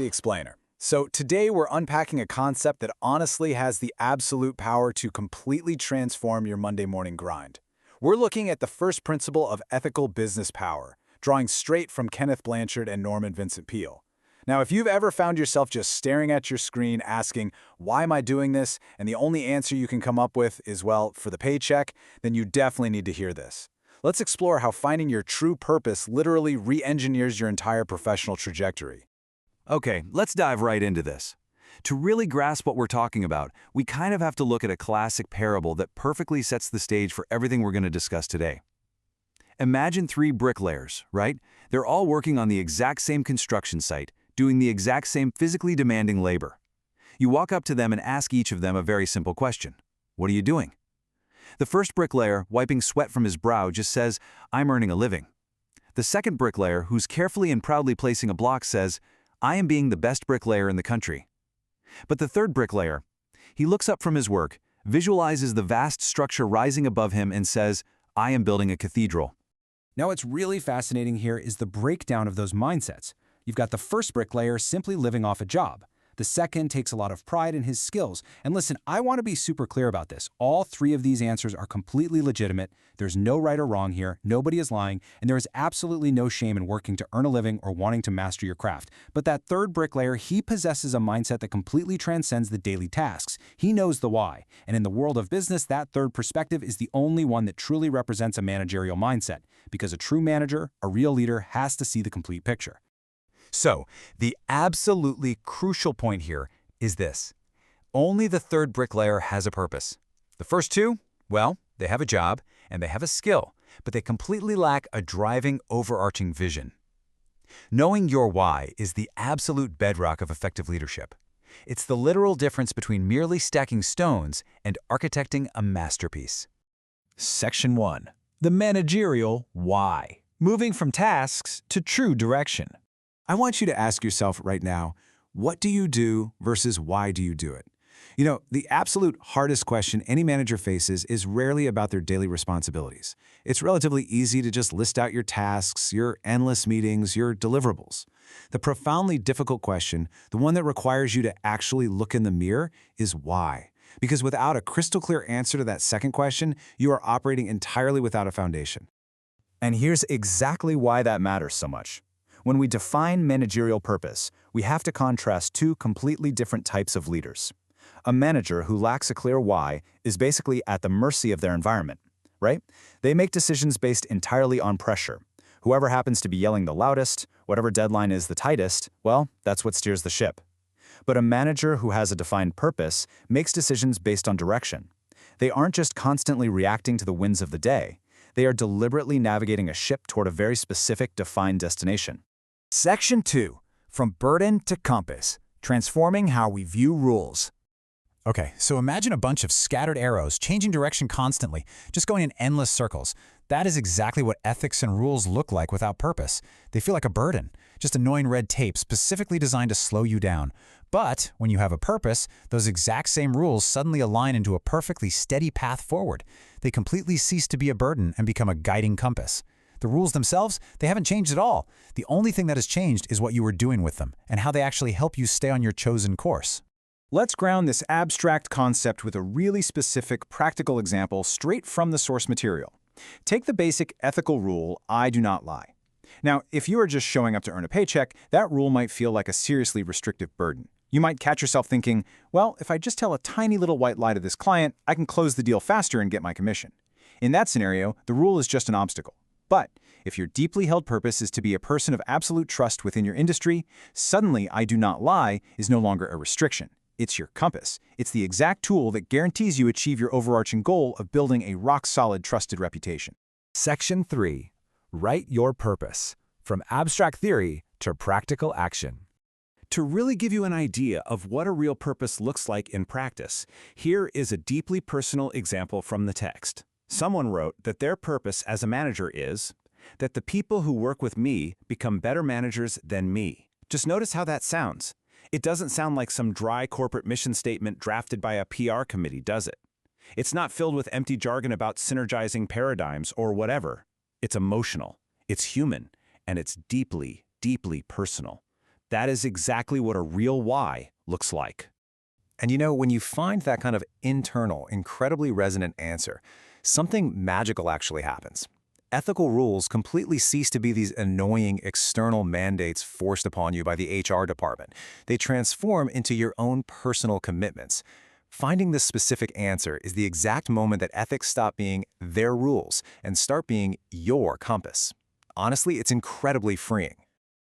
the explainer. So today we're unpacking a concept that honestly has the absolute power to completely transform your Monday morning grind. We're looking at the first principle of ethical business power, drawing straight from Kenneth Blanchard and Norman Vincent Peale. Now, if you've ever found yourself just staring at your screen asking, why am I doing this? And the only answer you can come up with is, well, for the paycheck, then you definitely need to hear this. Let's explore how finding your true purpose literally re-engineers your entire professional trajectory. Okay, let's dive right into this. To really grasp what we're talking about, we kind of have to look at a classic parable that perfectly sets the stage for everything we're going to discuss today. Imagine 3 bricklayers, right? They're all working on the exact same construction site, doing the exact same physically demanding labor. You walk up to them and ask each of them a very simple question. What are you doing? The first bricklayer, wiping sweat from his brow, just says, I'm earning a living. The second bricklayer, who's carefully and proudly placing a block, says, I am being the best bricklayer in the country. But the third bricklayer, he looks up from his work, visualizes the vast structure rising above him and says, I am building a cathedral. Now, what's really fascinating here is the breakdown of those mindsets. You've got the first bricklayer simply living off a job. The second takes a lot of pride in his skills. And listen, I want to be super clear about this. All 3 of these answers are completely legitimate. There's no right or wrong here. Nobody is lying. And there is absolutely no shame in working to earn a living or wanting to master your craft. But that third bricklayer, he possesses a mindset that completely transcends the daily tasks. He knows the why. And in the world of business, that third perspective is the only one that truly represents a managerial mindset. Because a true manager, a real leader, has to see the complete picture. So, the absolutely crucial point here is this. Only the third bricklayer has a purpose. The first 2, well, they have a job and they have a skill, but they completely lack a driving, overarching vision. Knowing your why is the absolute bedrock of effective leadership. It's the literal difference between merely stacking stones and architecting a masterpiece. Section 1. The managerial why. Moving from tasks to true direction. I want you to ask yourself right now, what do you do versus why do you do it? You know, the absolute hardest question any manager faces is rarely about their daily responsibilities. It's relatively easy to just list out your tasks, your endless meetings, your deliverables. The profoundly difficult question, the one that requires you to actually look in the mirror, is why. Because without a crystal clear answer to that second question, you are operating entirely without a foundation. And here's exactly why that matters so much. When we define managerial purpose, we have to contrast 2 completely different types of leaders. A manager who lacks a clear why is basically at the mercy of their environment, right? They make decisions based entirely on pressure. Whoever happens to be yelling the loudest, whatever deadline is the tightest, well, that's what steers the ship. But a manager who has a defined purpose makes decisions based on direction. They aren't just constantly reacting to the winds of the day. They are deliberately navigating a ship toward a very specific, defined destination. Section 2. From burden to compass, transforming how we view rules. Okay, so imagine a bunch of scattered arrows changing direction constantly, just going in endless circles. That is exactly what ethics and rules look like without purpose. They feel like a burden, just annoying red tape specifically designed to slow you down. But when you have a purpose, those exact same rules suddenly align into a perfectly steady path forward. They completely cease to be a burden and become a guiding compass. The rules themselves, they haven't changed at all. The only thing that has changed is what you are doing with them and how they actually help you stay on your chosen course. Let's ground this abstract concept with a really specific, practical example straight from the source material. Take the basic ethical rule, I do not lie. Now, if you are just showing up to earn a paycheck, that rule might feel like a seriously restrictive burden. You might catch yourself thinking, well, if I just tell a tiny little white lie to this client, I can close the deal faster and get my commission. In that scenario, the rule is just an obstacle. But if your deeply held purpose is to be a person of absolute trust within your industry, suddenly I do not lie is no longer a restriction. It's your compass. It's the exact tool that guarantees you achieve your overarching goal of building a rock-solid, trusted reputation. Section 3. Write your purpose. From abstract theory to practical action. To really give you an idea of what a real purpose looks like in practice, here is a deeply personal example from the text. Someone wrote that their purpose as a manager is that the people who work with me become better managers than me. Just notice how that sounds. It doesn't sound like some dry corporate mission statement drafted by a PR committee, does it? It's not filled with empty jargon about synergizing paradigms or whatever. It's emotional, it's human, and it's deeply, deeply personal. That is exactly what a real why looks like. And when you find that kind of internal, incredibly resonant answer, something magical actually happens. Ethical rules completely cease to be these annoying external mandates forced upon you by the HR department. They transform into your own personal commitments. Finding this specific answer is the exact moment that ethics stop being their rules and start being your compass. Honestly, it's incredibly freeing.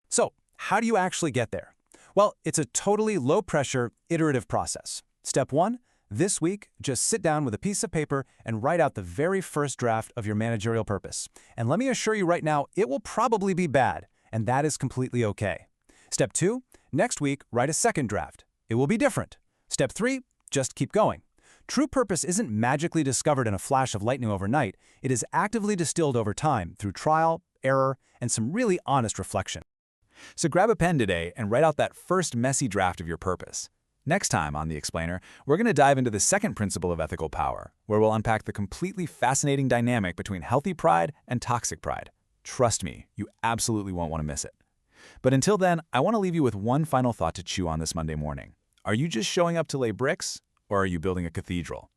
So, how do you actually get there? Well, it's a totally low-pressure, iterative process. Step 1, this week, just sit down with a piece of paper and write out the very first draft of your managerial purpose. And let me assure you right now, it will probably be bad, and that is completely okay. Step 2, next week, write a second draft. It will be different. Step 3, just keep going. True purpose isn't magically discovered in a flash of lightning overnight. It is actively distilled over time through trial, error, and some really honest reflection. So grab a pen today and write out that first messy draft of your purpose. Next time on The Explainer, we're going to dive into the second principle of ethical power, where we'll unpack the completely fascinating dynamic between healthy pride and toxic pride. Trust me, you absolutely won't want to miss it. But until then, I want to leave you with one final thought to chew on this Monday morning. Are you just showing up to lay bricks, or are you building a cathedral?